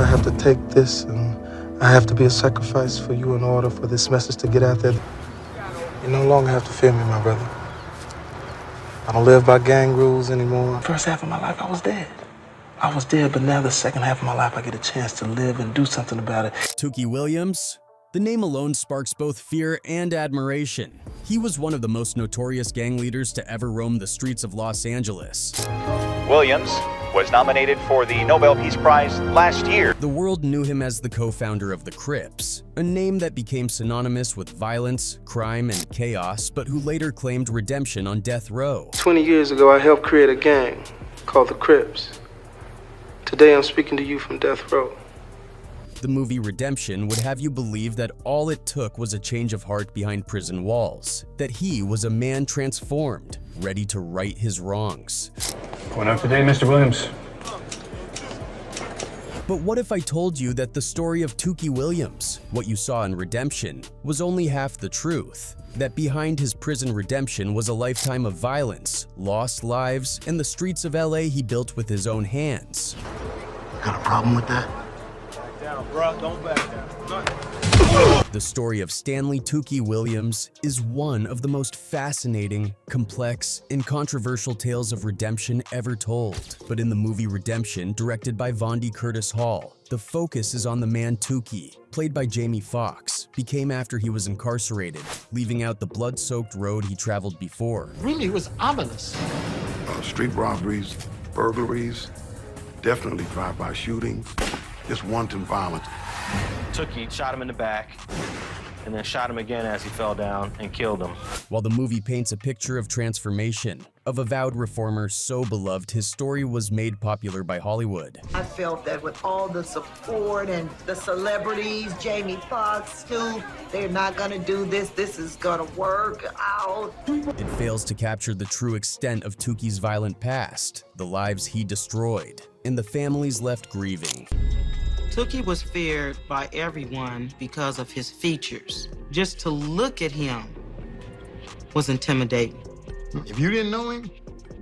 have to take this, and I have to be a sacrifice for you in order for this message to get out there. You no longer have to fear me, my brother. I don't live by gang rules anymore. First half of my life, I was dead. I was dead, but now the second half of my life, I get a chance to live and do something about it. Tookie Williams? The name alone sparks both fear and admiration. He was one of the most notorious gang leaders to ever roam the streets of Los Angeles. Williams was nominated for the Nobel Peace Prize last year. The world knew him as the co-founder of the Crips, a name that became synonymous with violence, crime, and chaos, but who later claimed redemption on death row. 20 years ago, I helped create a gang called the Crips. Today, I'm speaking to you from death row. The movie Redemption would have you believe that all it took was a change of heart behind prison walls, that he was a man transformed, ready to right his wrongs. Going out today, Mr. Williams. But what if I told you that the story of Tookie Williams, what you saw in Redemption, was only half the truth? That behind his prison redemption was a lifetime of violence, lost lives, and the streets of LA he built with his own hands. Got a problem with that? Don't back down. The story of Stanley Tookie Williams is one of the most fascinating, complex, and controversial tales of redemption ever told. But in the movie Redemption, directed by Vondie Curtis Hall, the focus is on the man Tookie, played by Jamie Foxx, became after he was incarcerated, leaving out the blood-soaked road he traveled before. Really, it was ominous. Street robberies, burglaries, definitely drive-by shootings, just wanton violence. Tookie shot him in the back and then shot him again as he fell down and killed him. While the movie paints a picture of transformation, of a vowed reformer so beloved his story was made popular by Hollywood. I felt that with all the support and the celebrities, Jamie Foxx too, they're not gonna do this. This is gonna work out. It fails to capture the true extent of Tookie's violent past, the lives he destroyed, and the families left grieving. Tookie was feared by everyone because of his features. Just to look at him was intimidating. If you didn't know him,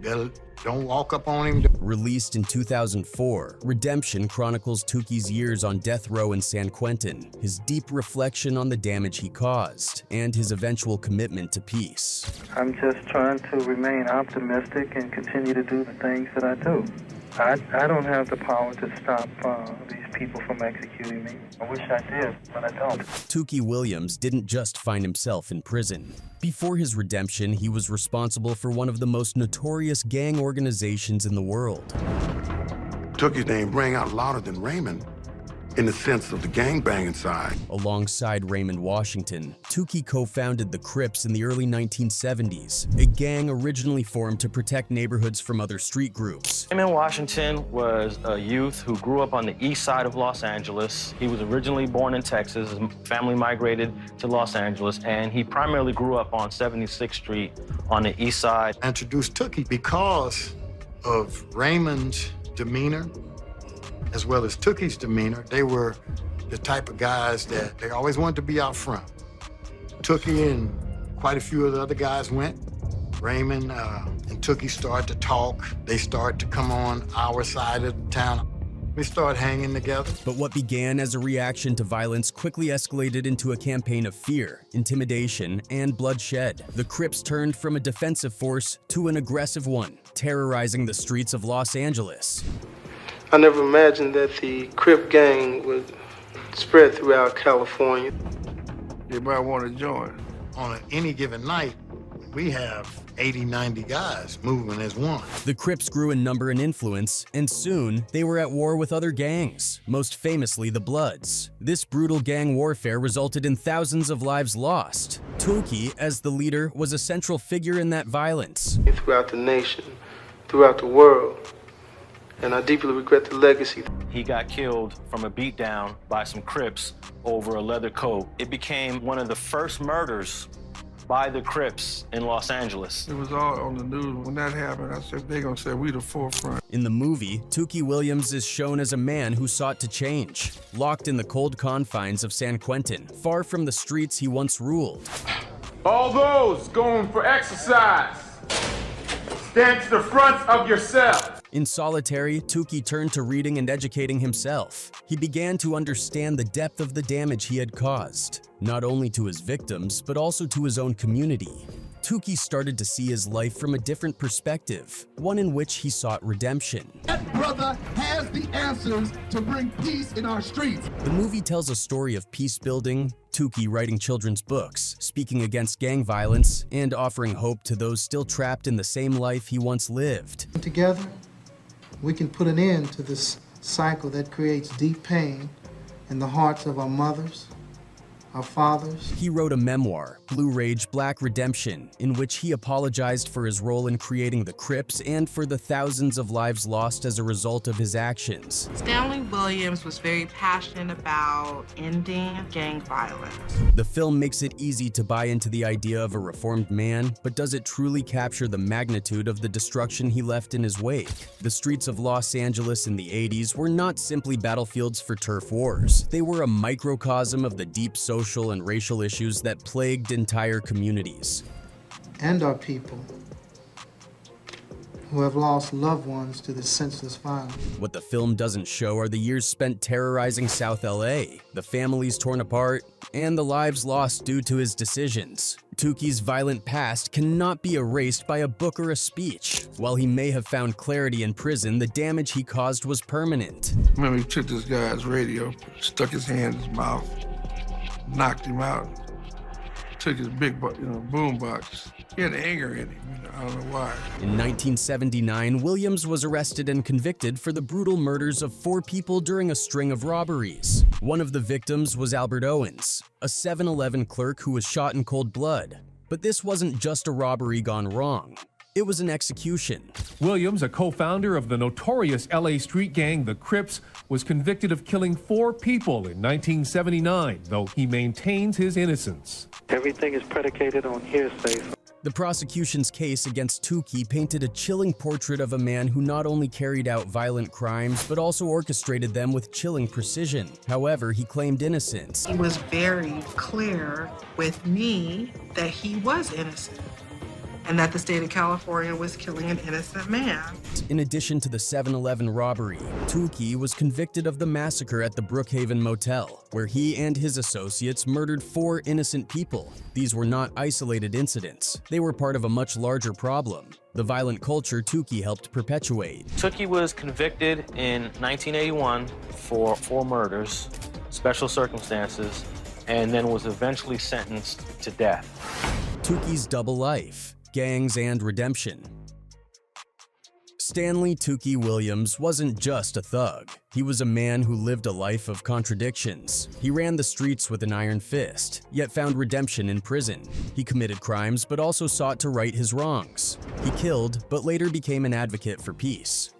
don't walk up on him. Released in 2004, Redemption chronicles Tookie's years on death row in San Quentin, his deep reflection on the damage he caused, and his eventual commitment to peace. I'm just trying to remain optimistic and continue to do the things that I do. I don't have the power to stop these people from executing me. I wish I did, but I don't. Tookie Williams didn't just find himself in prison. Before his redemption, he was responsible for one of the most notorious gang organizations in the world. Tookie's name rang out louder than Raymond in the sense of the gangbanging side. Alongside Raymond Washington, Tookie co-founded the Crips in the early 1970s, a gang originally formed to protect neighborhoods from other street groups. Raymond Washington was a youth who grew up on the east side of Los Angeles. He was originally born in Texas. His family migrated to Los Angeles, and he primarily grew up on 76th Street on the east side. I introduced Tookie because of Raymond's demeanor, as well as Tookie's demeanor. They were the type of guys that they always wanted to be out front. Tookie and quite a few of the other guys went. Raymond and Tookie started to talk. They started to come on our side of the town. We started hanging together. But what began as a reaction to violence quickly escalated into a campaign of fear, intimidation, and bloodshed. The Crips turned from a defensive force to an aggressive one, terrorizing the streets of Los Angeles. I never imagined that the Crip gang would spread throughout California. Anybody want to join? On any given night, we have 80, 90 guys moving as one. The Crips grew in number and influence, and soon they were at war with other gangs, most famously the Bloods. This brutal gang warfare resulted in thousands of lives lost. Tookie, as the leader, was a central figure in that violence. Throughout the nation, throughout the world, and I deeply regret the legacy. He got killed from a beatdown by some Crips over a leather coat. It became one of the first murders by the Crips in Los Angeles. It was all on the news. When that happened, I said, they're gonna say we the forefront. In the movie, Tookie Williams is shown as a man who sought to change, locked in the cold confines of San Quentin, far from the streets he once ruled. All those going for exercise, stand to the front of your cell. In solitary, Tookie turned to reading and educating himself. He began to understand the depth of the damage he had caused, not only to his victims, but also to his own community. Tookie started to see his life from a different perspective, one in which he sought redemption. That brother has the answers to bring peace in our streets. The movie tells a story of peace building, Tookie writing children's books, speaking against gang violence, and offering hope to those still trapped in the same life he once lived. Together, we can put an end to this cycle that creates deep pain in the hearts of our mothers, our fathers. He wrote a memoir, Blue Rage, Black Redemption, in which he apologized for his role in creating the Crips and for the thousands of lives lost as a result of his actions. Stanley Williams was very passionate about ending gang violence. The film makes it easy to buy into the idea of a reformed man, but does it truly capture the magnitude of the destruction he left in his wake? The streets of Los Angeles in the 80s were not simply battlefields for turf wars. They were a microcosm of the deep social and racial issues that plagued entire communities. And our people who have lost loved ones to this senseless violence. What the film doesn't show are the years spent terrorizing South LA, the families torn apart, and the lives lost due to his decisions. Tookie's violent past cannot be erased by a book or a speech. While he may have found clarity in prison, the damage he caused was permanent. Remember, he took this guy's radio, stuck his hand in his mouth, knocked him out, took his big boom box. He had anger in him, I don't know why. In 1979, Williams was arrested and convicted for the brutal murders of 4 people during a string of robberies. One of the victims was Albert Owens, a 7-Eleven clerk who was shot in cold blood. But this wasn't just a robbery gone wrong. It was an execution. Williams, a co-founder of the notorious LA street gang, the Crips, was convicted of killing 4 people in 1979, though he maintains his innocence. Everything is predicated on hearsay. The prosecution's case against Tookie painted a chilling portrait of a man who not only carried out violent crimes, but also orchestrated them with chilling precision. However, he claimed innocence. He was very clear with me that he was innocent, and that the state of California was killing an innocent man. In addition to the 7-Eleven robbery, Tookie was convicted of the massacre at the Brookhaven Motel, where he and his associates murdered 4 innocent people. These were not isolated incidents. They were part of a much larger problem, the violent culture Tookie helped perpetuate. Tookie was convicted in 1981 for 4 murders, special circumstances, and then was eventually sentenced to death. Tookie's double life. Gangs and redemption. Stanley Tookie Williams wasn't just a thug. He was a man who lived a life of contradictions. He ran the streets with an iron fist, yet found redemption in prison. He committed crimes, but also sought to right his wrongs. He killed, but later became an advocate for peace.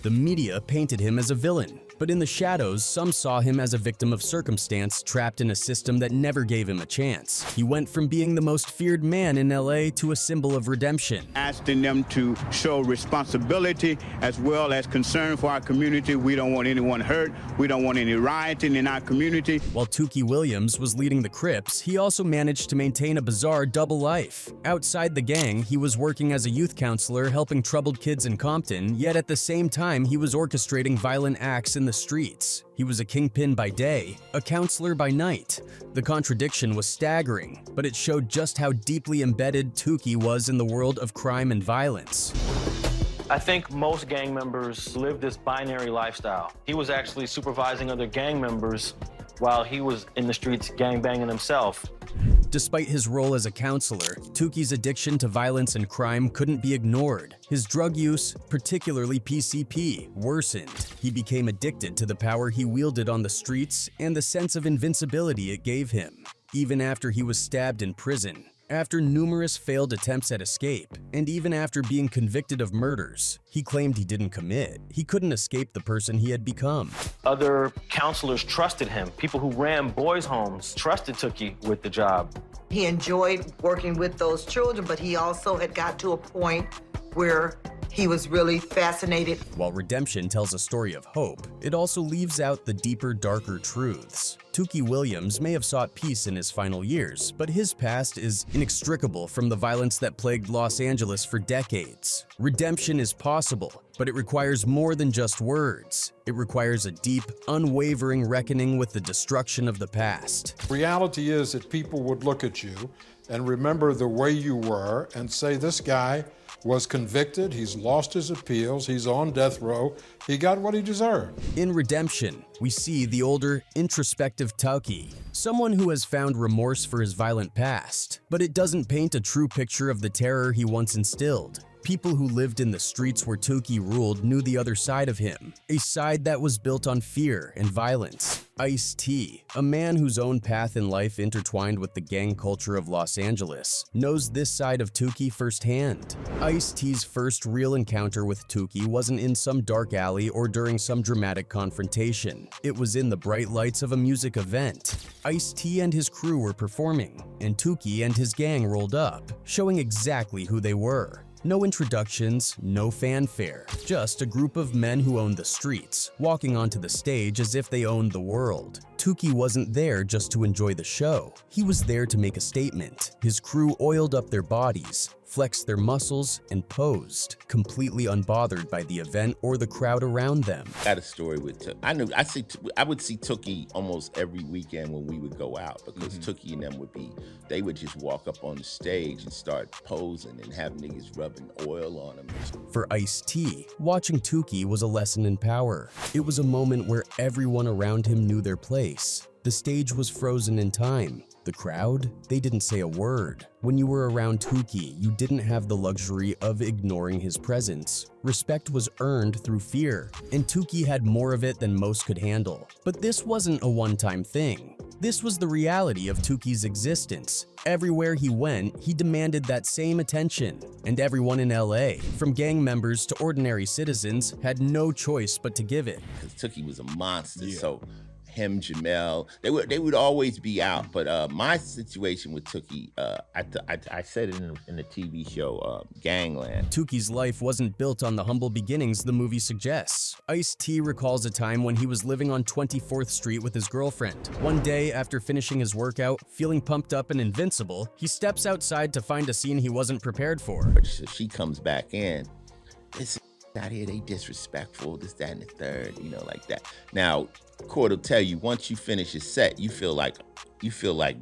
The media painted him as a villain, but in the shadows, some saw him as a victim of circumstance trapped in a system that never gave him a chance. He went from being the most feared man in LA to a symbol of redemption. Asking them to show responsibility as well as concern for our community. We don't want anyone hurt. We don't want any rioting in our community. While Tookie Williams was leading the Crips, he also managed to maintain a bizarre double life. Outside the gang, he was working as a youth counselor helping troubled kids in Compton, yet at the same time, he was orchestrating violent acts in the streets. He was a kingpin by day, a counselor by night. The contradiction was staggering, but it showed just how deeply embedded Tookie was in the world of crime and violence. I think most gang members live this binary lifestyle. He was actually supervising other gang members while he was in the streets gangbanging himself. Despite his role as a counselor, Tookie's addiction to violence and crime couldn't be ignored. His drug use, particularly PCP, worsened. He became addicted to the power he wielded on the streets and the sense of invincibility it gave him. Even after he was stabbed in prison, after numerous failed attempts at escape, and even after being convicted of murders, he claimed he didn't commit. He couldn't escape the person he had become. Other counselors trusted him. People who ran boys' homes trusted Tookie with the job. He enjoyed working with those children, but he also had got to a point where he was really fascinated. While redemption tells a story of hope, it also leaves out the deeper, darker truths. Tookie Williams may have sought peace in his final years, but his past is inextricable from the violence that plagued Los Angeles for decades. Redemption is possible, but it requires more than just words. It requires a deep, unwavering reckoning with the destruction of the past. Reality is that people would look at you and remember the way you were and say, this guy was convicted, he's lost his appeals, he's on death row, he got what he deserved. In Redemption, we see the older, introspective Tookie, someone who has found remorse for his violent past. But it doesn't paint a true picture of the terror he once instilled. People who lived in the streets where Tookie ruled knew the other side of him, a side that was built on fear and violence. Ice-T, a man whose own path in life intertwined with the gang culture of Los Angeles, knows this side of Tookie firsthand. Ice-T's first real encounter with Tookie wasn't in some dark alley or during some dramatic confrontation. It was in the bright lights of a music event. Ice-T and his crew were performing, and Tookie and his gang rolled up, showing exactly who they were. No introductions, no fanfare, just a group of men who owned the streets, walking onto the stage as if they owned the world. Tookie wasn't there just to enjoy the show. He was there to make a statement. His crew oiled up their bodies, flexed their muscles, and posed, completely unbothered by the event or the crowd around them. I got a story with Tookie. I would see Tookie almost every weekend when we would go out, because Tookie and them they would just walk up on the stage and start posing and have niggas rubbing oil on them. For Ice-T, watching Tookie was a lesson in power. It was a moment where everyone around him knew their place. The stage was frozen in time. The crowd, they didn't say a word. When you were around Tookie, you didn't have the luxury of ignoring his presence. Respect was earned through fear, and Tookie had more of it than most could handle. But this wasn't a one-time thing. This was the reality of Tookie's existence. Everywhere he went, he demanded that same attention, and everyone in LA, from gang members to ordinary citizens, had no choice but to give it. Because Tookie was a monster, so him, Jamel, they would always be out. But my situation with Tookie, I said it in the TV show Gangland. Tookie's life wasn't built on the humble beginnings the movie suggests. Ice-T recalls a time when he was living on 24th Street with his girlfriend. One day, after finishing his workout, feeling pumped up and invincible, he steps outside to find a scene he wasn't prepared for. So she comes back in. This out here, they disrespectful, this, that, and the third, like that. Now, Court will tell you, once you finish your set, you feel like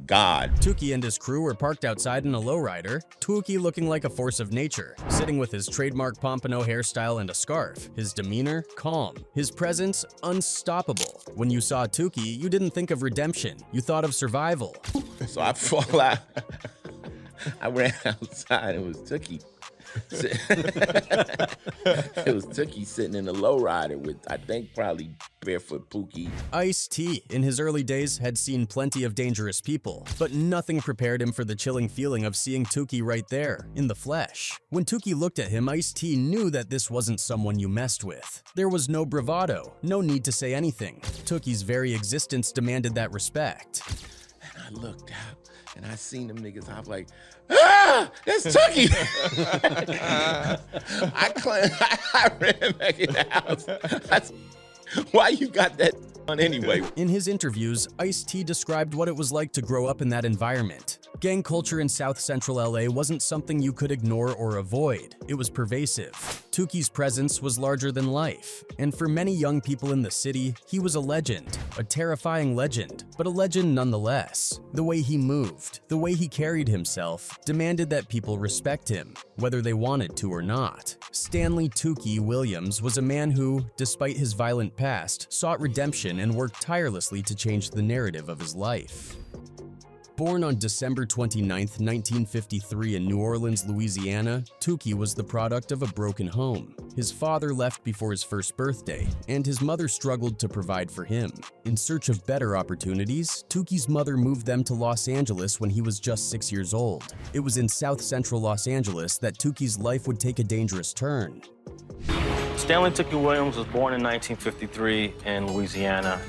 God. Tookie and his crew were parked outside in a lowrider, Tookie looking like a force of nature, sitting with his trademark pompano hairstyle and a scarf, his demeanor calm, his presence unstoppable. When you saw Tookie, you didn't think of redemption, you thought of survival. So I fall out. I ran outside, it was Tookie. It was Tookie sitting in a lowrider with, I think, probably barefoot Pookie. Ice-T, in his early days, had seen plenty of dangerous people, but nothing prepared him for the chilling feeling of seeing Tookie right there, in the flesh. When Tookie looked at him, Ice-T knew that this wasn't someone you messed with. There was no bravado, no need to say anything. Tookie's very existence demanded that respect. And I looked out, and I seen them niggas, I was like, ah, that's Tookie. I ran back in the house. Why you got that on anyway? In his interviews, Ice-T described what it was like to grow up in that environment. Gang culture in South Central LA wasn't something you could ignore or avoid. It was pervasive. Tookie's presence was larger than life, and for many young people in the city, he was a legend, a terrifying legend, but a legend nonetheless. The way he moved, the way he carried himself, demanded that people respect him, whether they wanted to or not. Stanley Tookie Williams was a man who, despite his violent past, sought redemption and worked tirelessly to change the narrative of his life. Born on December 29, 1953 in New Orleans, Louisiana, Tookie was the product of a broken home. His father left before his first birthday, and his mother struggled to provide for him. In search of better opportunities, Tookie's mother moved them to Los Angeles when he was just 6 years old. It was in South Central Los Angeles that Tookie's life would take a dangerous turn. Stanley Tookie Williams was born in 1953 in Louisiana.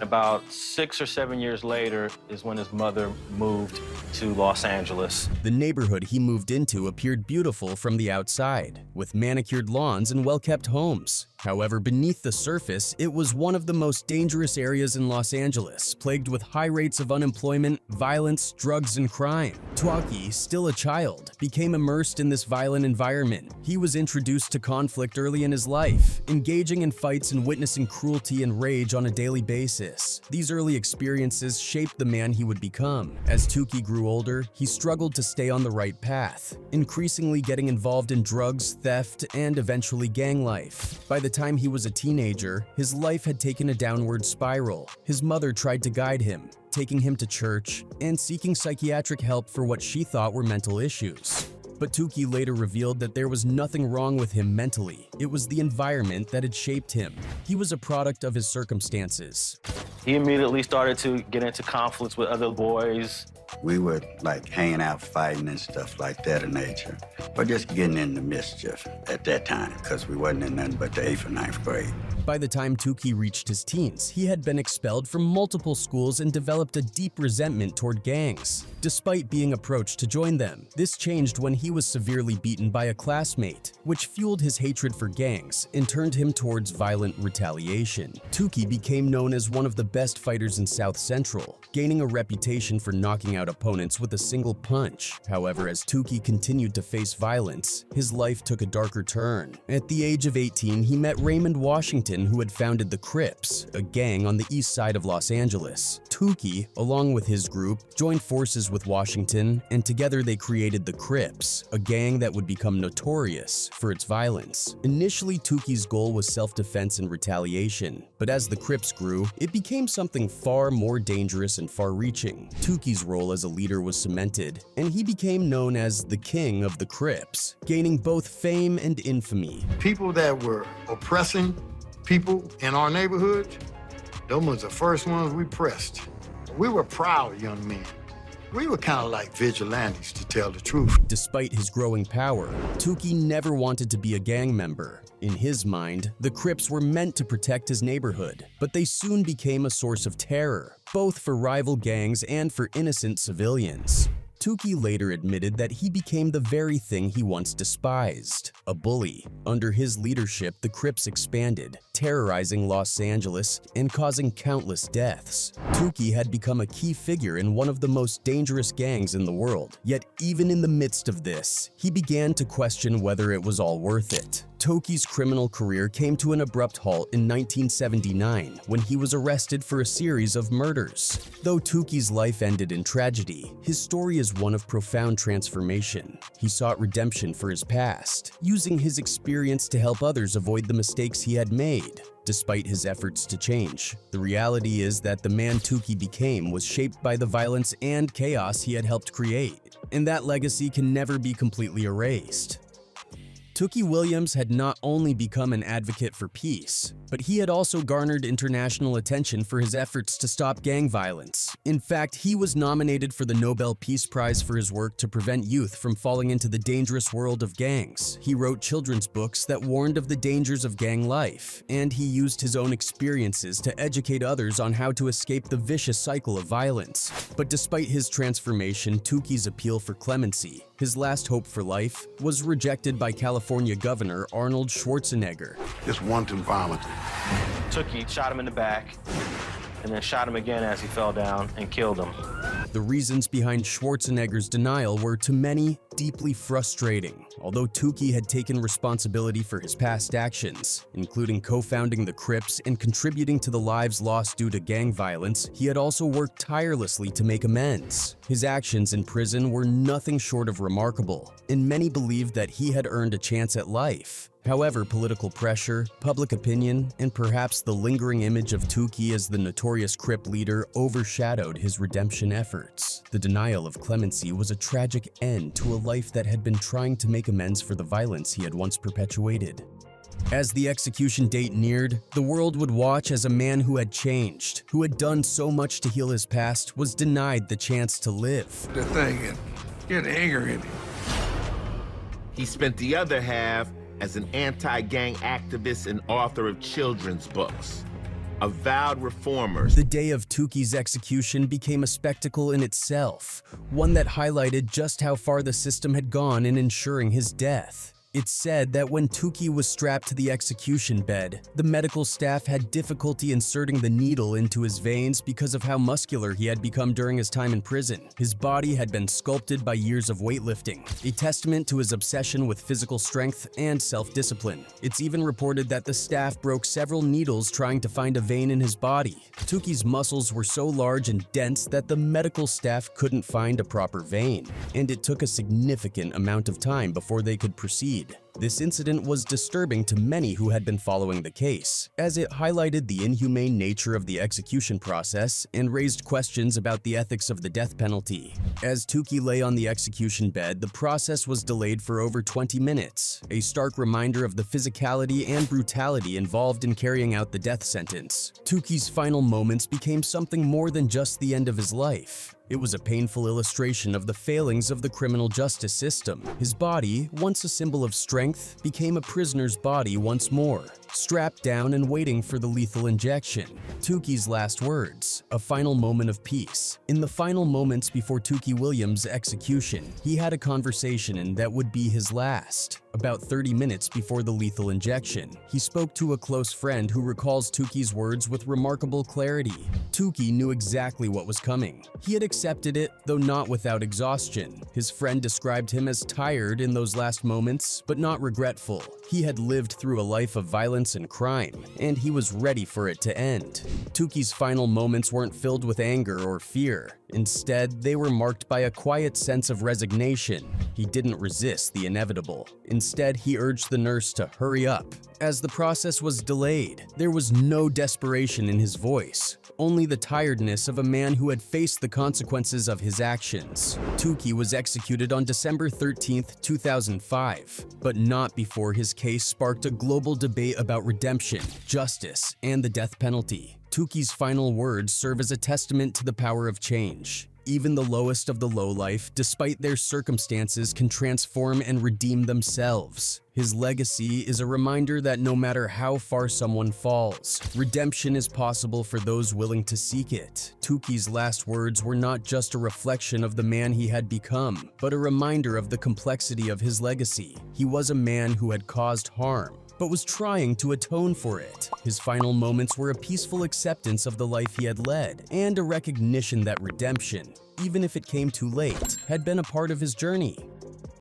About 6 or 7 years later is when his mother moved to Los Angeles. The neighborhood he moved into appeared beautiful from the outside, with manicured lawns and well-kept homes. However, beneath the surface, it was one of the most dangerous areas in Los Angeles, plagued with high rates of unemployment, violence, drugs, and crime. Tookie, still a child, became immersed in this violent environment. He was introduced to conflict early in his life, engaging in fights and witnessing cruelty and rage on a daily basis. These early experiences shaped the man he would become. As Tookie grew older, he struggled to stay on the right path, increasingly getting involved in drugs, theft, and eventually gang life. By the time he was a teenager, his life had taken a downward spiral. His mother tried to guide him, taking him to church and seeking psychiatric help for what she thought were mental issues. But Tookie later revealed that there was nothing wrong with him mentally. It was the environment that had shaped him. He was a product of his circumstances. He immediately started to get into conflicts with other boys. We were like hanging out, fighting and stuff like that in nature, or just getting into mischief at that time because we wasn't in nothing but the 8th or 9th grade. By the time Tookie reached his teens, he had been expelled from multiple schools and developed a deep resentment toward gangs, despite being approached to join them. This changed when he was severely beaten by a classmate, which fueled his hatred for gangs and turned him towards violent retaliation. Tookie became known as one of the best fighters in South Central, gaining a reputation for knocking out opponents with a single punch. However, as Tookie continued to face violence, his life took a darker turn. At the age of 18, he met Raymond Washington, who had founded the Crips, a gang on the east side of Los Angeles. Tookie, along with his group, joined forces with Washington, and together they created the Crips, a gang that would become notorious for its violence. Initially, Tookie's goal was self-defense and retaliation, but as the Crips grew, it became something far more dangerous and far-reaching. Tookie's role as a leader was cemented, and he became known as the King of the Crips, gaining both fame and infamy. People that were oppressing people in our neighborhood, those were the first ones we pressed. We were proud young men. We were kind of like vigilantes, to tell the truth. Despite his growing power, Tookie never wanted to be a gang member. In his mind, the Crips were meant to protect his neighborhood, but they soon became a source of terror, both for rival gangs and for innocent civilians. Tookie later admitted that he became the very thing he once despised, a bully. Under his leadership, the Crips expanded, terrorizing Los Angeles and causing countless deaths. Tookie had become a key figure in one of the most dangerous gangs in the world. Yet even in the midst of this, he began to question whether it was all worth it. Tookie's criminal career came to an abrupt halt in 1979 when he was arrested for a series of murders. Though Tookie's life ended in tragedy, his story is one of profound transformation. He sought redemption for his past, using his experience to help others avoid the mistakes he had made. Despite his efforts to change, the reality is that the man Tookie became was shaped by the violence and chaos he had helped create, and that legacy can never be completely erased. Tookie Williams had not only become an advocate for peace, but he had also garnered international attention for his efforts to stop gang violence. In fact, he was nominated for the Nobel Peace Prize for his work to prevent youth from falling into the dangerous world of gangs. He wrote children's books that warned of the dangers of gang life, and he used his own experiences to educate others on how to escape the vicious cycle of violence. But despite his transformation, Tookie's appeal for clemency, his last hope for life, was rejected by California Governor Arnold Schwarzenegger. Just wanton violence. Tookie shot him in the back and then shot him again as he fell down and killed him. The reasons behind Schwarzenegger's denial were, to many, deeply frustrating. Although Tookie had taken responsibility for his past actions, including co-founding the Crips and contributing to the lives lost due to gang violence, he had also worked tirelessly to make amends. His actions in prison were nothing short of remarkable, and many believed that he had earned a chance at life. However, political pressure, public opinion, and perhaps the lingering image of Tookie as the notorious Crip leader overshadowed his redemption efforts. The denial of clemency was a tragic end to a life that had been trying to make amends for the violence he had once perpetuated. As the execution date neared, the world would watch as a man who had changed, who had done so much to heal his past, was denied the chance to live. The thing, he had anger in him. He spent the other half as an anti-gang activist and author of children's books. Avowed reformer. The day of Tookie's execution became a spectacle in itself, one that highlighted just how far the system had gone in ensuring his death. It's said that when Tookie was strapped to the execution bed, the medical staff had difficulty inserting the needle into his veins because of how muscular he had become during his time in prison. His body had been sculpted by years of weightlifting, a testament to his obsession with physical strength and self-discipline. It's even reported that the staff broke several needles trying to find a vein in his body. Tookie's muscles were so large and dense that the medical staff couldn't find a proper vein, and it took a significant amount of time before they could proceed. This incident was disturbing to many who had been following the case, as it highlighted the inhumane nature of the execution process and raised questions about the ethics of the death penalty. As Tookie lay on the execution bed, the process was delayed for over 20 minutes, a stark reminder of the physicality and brutality involved in carrying out the death sentence. Tookie's final moments became something more than just the end of his life. It was a painful illustration of the failings of the criminal justice system. His body, once a symbol of strength, became a prisoner's body once more, strapped down and waiting for the lethal injection. Tookie's last words, a final moment of peace. In the final moments before Tookie Williams' execution, he had a conversation that would be his last. About 30 minutes before the lethal injection, he spoke to a close friend who recalls Tookie's words with remarkable clarity. Tookie knew exactly what was coming. He had accepted it, though not without exhaustion. His friend described him as tired in those last moments, but not regretful. He had lived through a life of violence and crime, and he was ready for it to end. Tookie's final moments weren't filled with anger or fear. Instead, they were marked by a quiet sense of resignation. He didn't resist the inevitable. Instead, he urged the nurse to hurry up. As the process was delayed, there was no desperation in his voice, only the tiredness of a man who had faced the consequences of his actions. Tookie was executed on December 13, 2005, but not before his case sparked a global debate about redemption, justice, and the death penalty. Tookie's final words serve as a testament to the power of change. Even the lowest of the lowlife, despite their circumstances, can transform and redeem themselves. His legacy is a reminder that no matter how far someone falls, redemption is possible for those willing to seek it. Tookie's last words were not just a reflection of the man he had become, but a reminder of the complexity of his legacy. He was a man who had caused harm, but was trying to atone for it. His final moments were a peaceful acceptance of the life he had led, and a recognition that redemption, even if it came too late, had been a part of his journey.